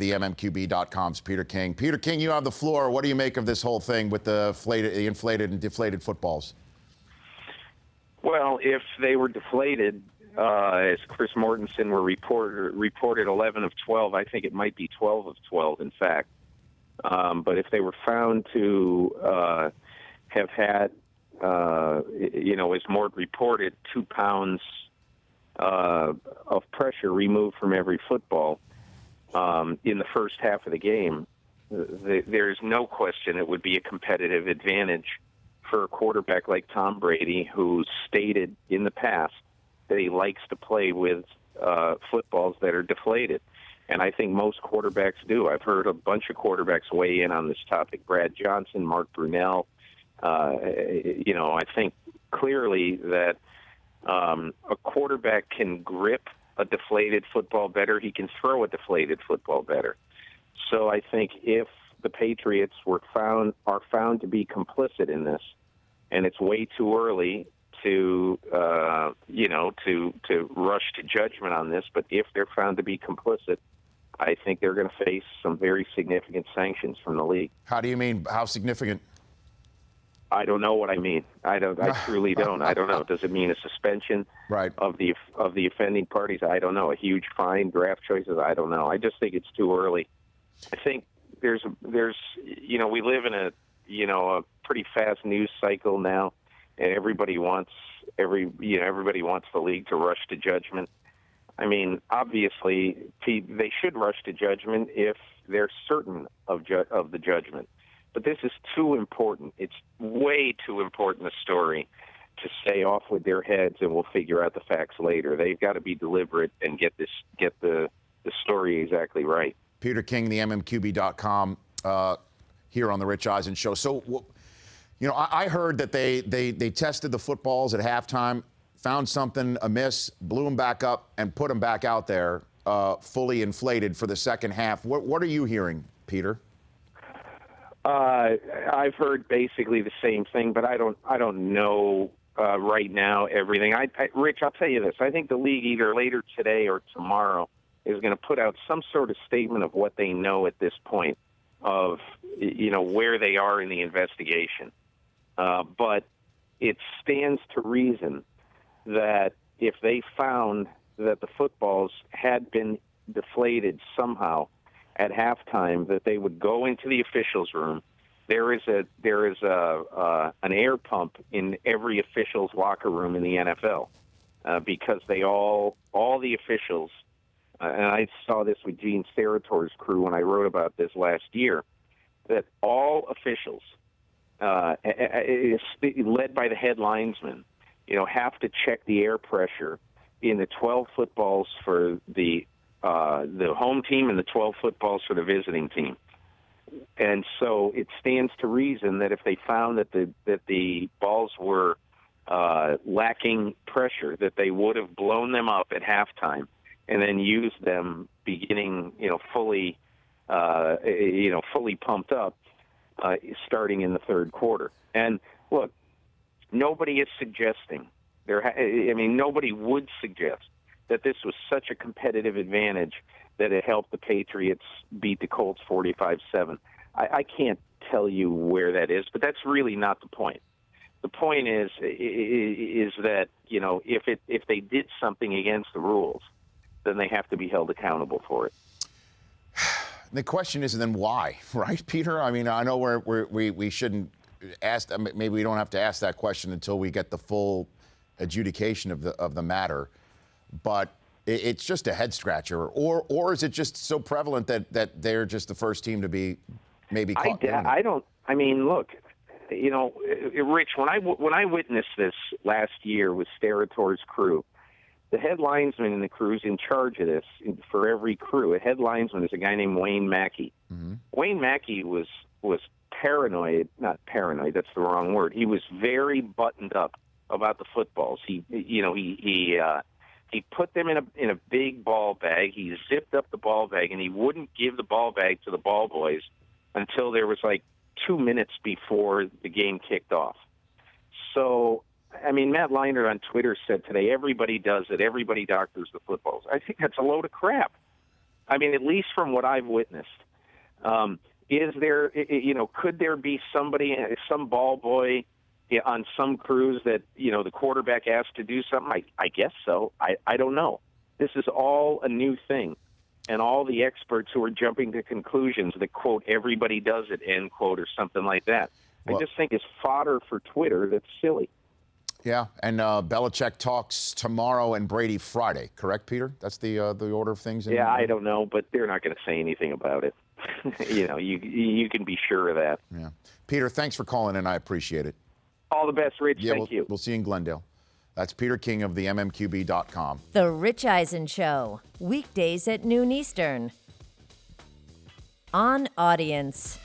the MMQB.com's Peter King. Peter King, you have the floor. What do you make of this whole thing with the inflated and deflated footballs? Well, if they were deflated, as Chris Mortensen reported 11 of 12, I think it might be 12 of 12, in fact. But if they were found to have had, as Mort reported, 2 pounds of pressure removed from every football in the first half of the game, there's no question it would be a competitive advantage for a quarterback like Tom Brady, who's stated in the past that he likes to play with footballs that are deflated. And I think most quarterbacks do. I've heard a bunch of quarterbacks weigh in on this topic. Brad Johnson, Mark Brunell. I think clearly that a quarterback can grip a deflated football better. He can throw a deflated football better. So I think if the Patriots are found to be complicit in this, and it's way too early to rush to judgment on this, but if they're found to be complicit, I think they're going to face some very significant sanctions from the league. How do you mean? How significant? I don't know what I mean. I truly don't. I don't know. Does it mean a suspension of the offending parties? I don't know. A huge fine, draft choices? I don't know. I just think it's too early. I think there's we live in a pretty fast news cycle now, and everybody wants the league to rush to judgment. I mean, obviously, they should rush to judgment if they're certain of the judgment. But this is too important. It's way too important a story to say off with their heads and we'll figure out the facts later. They've got to be deliberate and get the story exactly right. Peter King, the MMQB.com, here on the Rich Eisen Show. So, I heard that they tested the footballs at halftime, found something amiss, blew them back up, and put them back out there fully inflated for the second half. What are you hearing, Peter? I've heard basically the same thing, but I don't know right now everything. Rich, I'll tell you this. I think the league either later today or tomorrow is going to put out some sort of statement of what they know at this point of, where they are in the investigation. But it stands to reason that if they found that the footballs had been deflated somehow at halftime, that they would go into the officials' room. There is an air pump in every official's locker room in the NFL because all the officials, and I saw this with Gene Sterator's crew when I wrote about this last year, that all officials, led by the head linesman, have to check the air pressure in the 12 footballs for the home team and the 12 footballs for the visiting team. And so it stands to reason that if they found that the balls were lacking pressure, that they would have blown them up at halftime and then used them beginning, fully pumped up, starting in the third quarter. And look, nobody is suggesting nobody would suggest that this was such a competitive advantage that it helped the Patriots beat the Colts 45-7. I can't tell you where that is, but that's really not the point. The point is that, if they did something against the rules, then they have to be held accountable for it. The question is then why, right, Peter? I mean, I know we shouldn't ask, maybe we don't have to ask that question until we get the full adjudication of the matter, but it's just a head scratcher, or is it just so prevalent that they're just the first team to be maybe caught doing it? Look, Rich, when I witnessed this last year with Sterator's crew, the head linesman in the crew's in charge of this for every crew. A head linesman is a guy named Wayne Mackey. Mm-hmm. Wayne Mackey was paranoid, not paranoid, that's the wrong word. He was very buttoned up about the footballs. He put them in a big ball bag. He zipped up the ball bag, and he wouldn't give the ball bag to the ball boys until there was like 2 minutes before the game kicked off. So, Matt Leinart on Twitter said today, everybody does it. Everybody doctors the footballs. I think that's a load of crap. I mean, at least from what I've witnessed. Is there, could there be somebody, some ball boy on some cruise that, the quarterback asked to do something? I guess so. I don't know. This is all a new thing. And all the experts who are jumping to conclusions that, quote, everybody does it, end quote, or something like that. Well, I just think it's fodder for Twitter that's silly. Yeah, and Belichick talks tomorrow and Brady Friday, correct, Peter? That's the order of things? Yeah, I don't know, but they're not going to say anything about it. You can be sure of that. Yeah. Peter, thanks for calling in. I appreciate it. All the best, Rich. Yeah, Thank you. We'll see you in Glendale. That's Peter King of the MMQB.com. The Rich Eisen Show, weekdays at noon Eastern. On Audience.